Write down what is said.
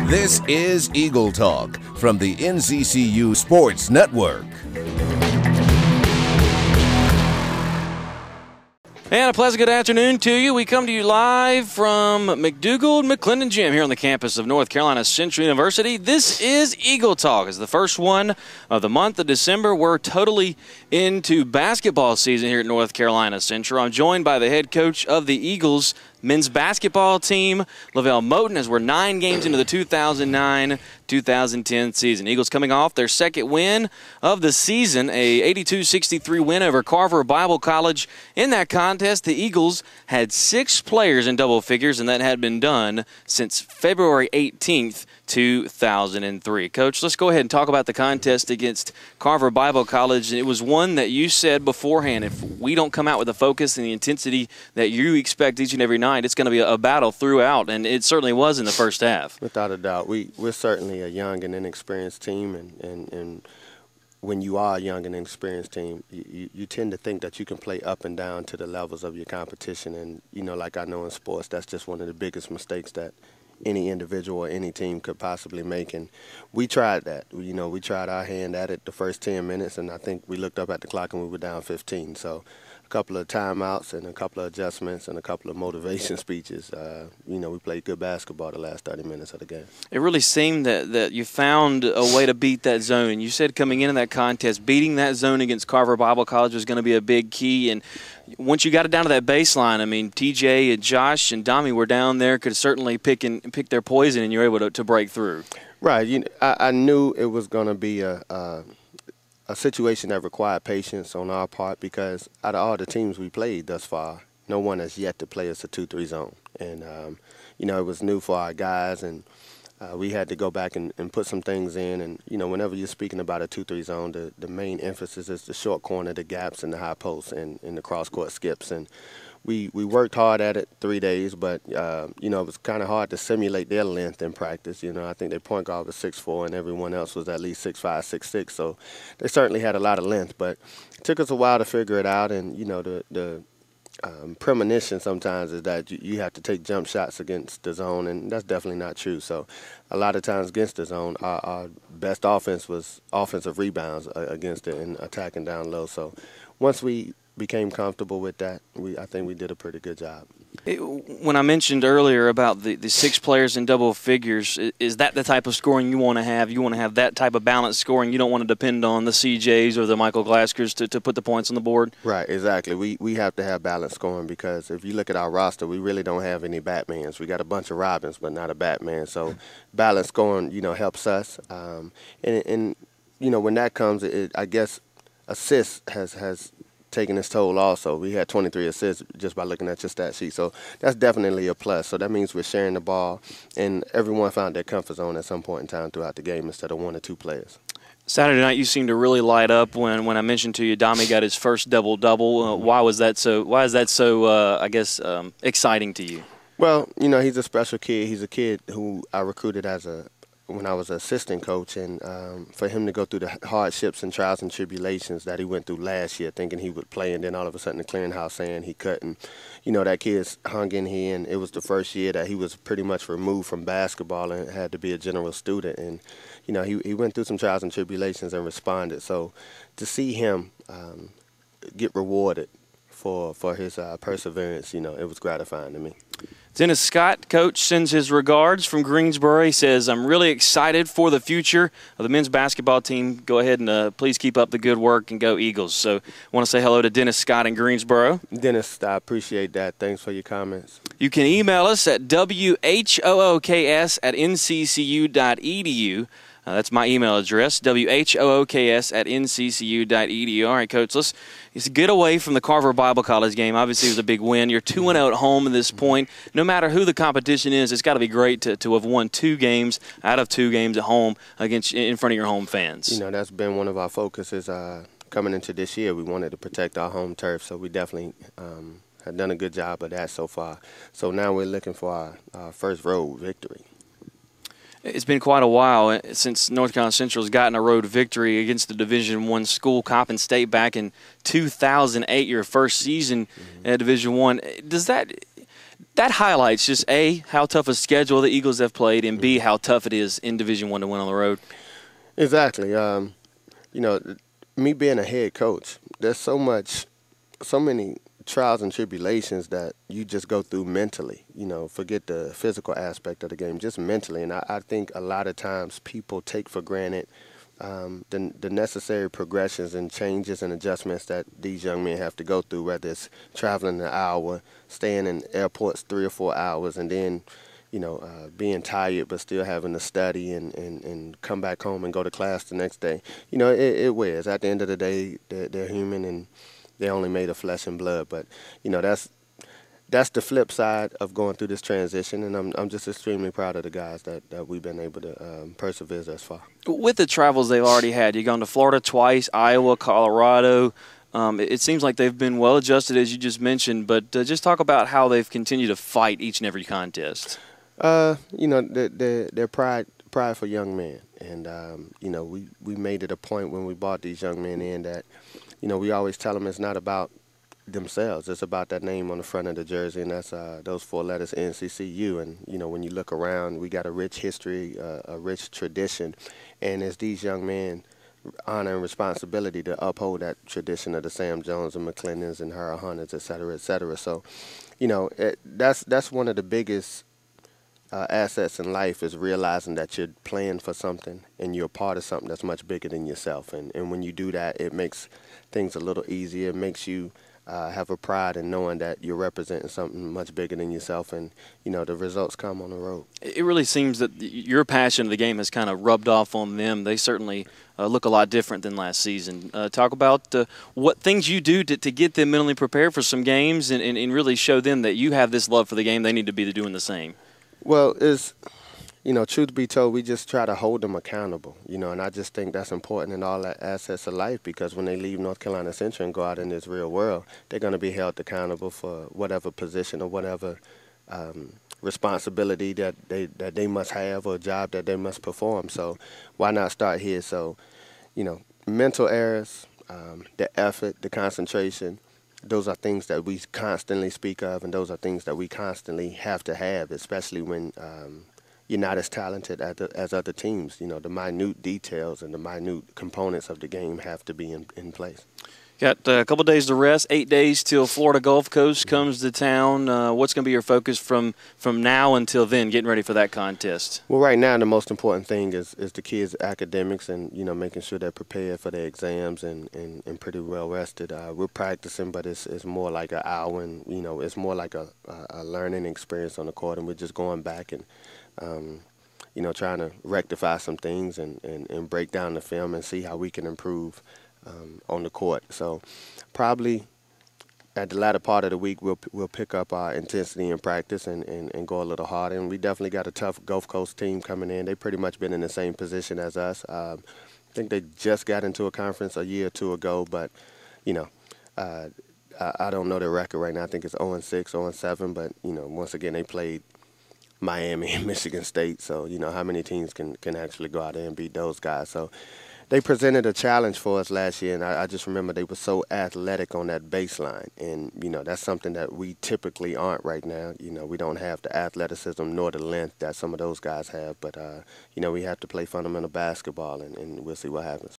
This is Eagle Talk from the NCCU Sports Network. And a pleasant good afternoon to you. We come to you live from McDougald-McClendon Gym here on the campus of North Carolina Central University. This is Eagle Talk. It's the first one of the month of December. We're totally into basketball season here at North Carolina Central. I'm joined by the head coach of the Eagles men's basketball team, LeVelle Moton, as we're 9 games into the 2009-2010 season. Eagles coming off their second win of the season, a 82-63 win over Carver Bible College. In that contest, the Eagles had 6 players in double figures, and that had been done since February 18th, 2003. Coach, let's go ahead and talk about the contest against Carver Bible College. It was one that you said beforehand, if we don't come out with the focus and the intensity that you expect each and every night, it's going to be a battle throughout, and it certainly was in the first half. Without a doubt. We're certainly a young and inexperienced team, and when you are a young and inexperienced team, you tend to think that you can play up and down to the levels of your competition, and, like I know in sports, that's just one of the biggest mistakes that any individual or any team could possibly make. And we tried that. We tried our hand at it the first 10 minutes, and I think we looked up at the clock and we were down 15. So a couple of timeouts and a couple of adjustments and a couple of motivation speeches. We played good basketball the last 30 minutes of the game. It really seemed that you found a way to beat that zone. And you said coming into that contest, beating that zone against Carver Bible College was going to be a big key. And once you got it down to that baseline, I mean, TJ and Josh and Dami were down there, could certainly pick their poison, and you were able to break through. Right. I knew it was going to be a situation that required patience on our part, because out of all the teams we played thus far, no one has yet to play us a 2-3 zone. And, it was new for our guys, and we had to go back and put some things in. And, whenever you're speaking about a 2-3 zone, the main emphasis is the short corner, the gaps, and the high posts, and the cross-court skips. And we worked hard at it 3 days, but, it was kind of hard to simulate their length in practice. I think their point guard was 6'4", and everyone else was at least 6'5", 6'6". So they certainly had a lot of length, but it took us a while to figure it out. And, the premonition sometimes is that you have to take jump shots against the zone, and that's definitely not true. So a lot of times against the zone, our best offense was offensive rebounds against it and attacking down low. So once we became comfortable with that, I think we did a pretty good job. When I mentioned earlier about the 6 players in double figures, is that the type of scoring you want to have? You want to have that type of balanced scoring? You don't want to depend on the CJs or the Michael Glaskers to put the points on the board? Right, exactly. We have to have balanced scoring, because if you look at our roster, we really don't have any Batmans. We got a bunch of Robins, but not a Batman. So balanced scoring, helps us. And when that comes, I guess assists has taking its toll also. We had 23 assists just by looking at your stat sheet. So that's definitely a plus. So that means we're sharing the ball, and everyone found their comfort zone at some point in time throughout the game instead of 1 or 2 players. Saturday night, you seemed to really light up when I mentioned to you Dami got his first double-double. Why is that so exciting to you? Well, he's a special kid. He's a kid who I recruited when I was an assistant coach, and for him to go through the hardships and trials and tribulations that he went through last year, thinking he would play, and then all of a sudden the clearinghouse saying he couldn't. That kid's hung in here, and it was the first year that he was pretty much removed from basketball and had to be a general student. And, he went through some trials and tribulations and responded. So to see him get rewarded for his perseverance, it was gratifying to me. Dennis Scott, coach, sends his regards from Greensboro. He says, I'm really excited for the future of the men's basketball team. Go ahead and please keep up the good work and go Eagles. So I want to say hello to Dennis Scott in Greensboro. Dennis, I appreciate that. Thanks for your comments. You can email us at whooks@nccu.edu. That's my email address, whooks@nccu.edu. All right, Coach, let's get away from the Carver Bible College game. Obviously, it was a big win. You're 2-0 at home at this point. No matter who the competition is, it's got to be great to have won 2 games out of 2 games at home in front of your home fans. That's been one of our focuses coming into this year. We wanted to protect our home turf, so we definitely have done a good job of that so far. So now we're looking for our first road victory. It's been quite a while since North Carolina Central has gotten a road victory against the Division I school, Coppin State, back in 2008, your first season at Division I. That highlights just A, how tough a schedule the Eagles have played, and B, how tough it is in Division I to win on the road. Exactly. Me being a head coach, there's so many trials and tribulations that you just go through mentally. Forget the physical aspect of the game, just mentally. And I think a lot of times people take for granted the necessary progressions and changes and adjustments that these young men have to go through, whether it's traveling an hour, staying in airports 3 or 4 hours, and then being tired but still having to study and come back home and go to class the next day. It wears. At the end of the day, they're human and they're only made of flesh and blood. But, that's the flip side of going through this transition, and I'm just extremely proud of the guys that we've been able to persevere thus far. With the travels they've already had, you've gone to Florida twice, Iowa, Colorado. It seems like they've been well adjusted, as you just mentioned, but just talk about how they've continued to fight each and every contest. They're prideful young men, and we made it a point when we brought these young men in that we always tell them it's not about themselves, it's about that name on the front of the jersey, and that's those 4 letters NCCU. And when you look around, we got a rich history, a rich tradition, and as these young men honor and responsibility to uphold that tradition of the Sam Jones and McClennans and Harold Hunters, et cetera, et cetera. So that's one of the biggest assets in life, is realizing that you're playing for something and you're a part of something that's much bigger than yourself. And when you do that, it makes things a little easier. It makes you have a pride in knowing that you're representing something much bigger than yourself, and the results come on the road. It really seems that your passion of the game has kind of rubbed off on them. They certainly look a lot different than last season. Talk about what things you do to get them mentally prepared for some games and really show them that you have this love for the game. They need to be doing the same. Well, truth be told, we just try to hold them accountable, and I just think that's important in all aspects of life, because when they leave North Carolina Central and go out in this real world, they're going to be held accountable for whatever position or whatever responsibility that they must have, or job that they must perform. So why not start here? So, mental errors, the effort, the concentration, those are things that we constantly speak of, and those are things that we constantly have to have, especially when you're not as talented as other teams. The minute details and the minute components of the game have to be in place. Got a couple days to rest, 8 days till Florida Gulf Coast comes to town. What's going to be your focus from now until then, getting ready for that contest? Well, right now the most important thing is the kids' academics, and making sure they're prepared for their exams and pretty well rested. We're practicing, but it's more like an hour, and it's more like a learning experience on the court, and we're just going back and trying to rectify some things and break down the film and see how we can improve on the court. So probably at the latter part of the week, we'll pick up our intensity in practice and go a little harder. And we definitely got a tough Gulf Coast team coming in. They've pretty much been in the same position as us. I think they just got into a conference a year or two ago, but I don't know their record right now. I think it's 0-6, 0-7, but once again, they played Miami and Michigan State, so how many teams can actually go out there and beat those guys? So they presented a challenge for us last year, and I just remember they were so athletic on that baseline, and that's something that we typically aren't right now. We don't have the athleticism nor the length that some of those guys have, but we have to play fundamental basketball, and we'll see what happens.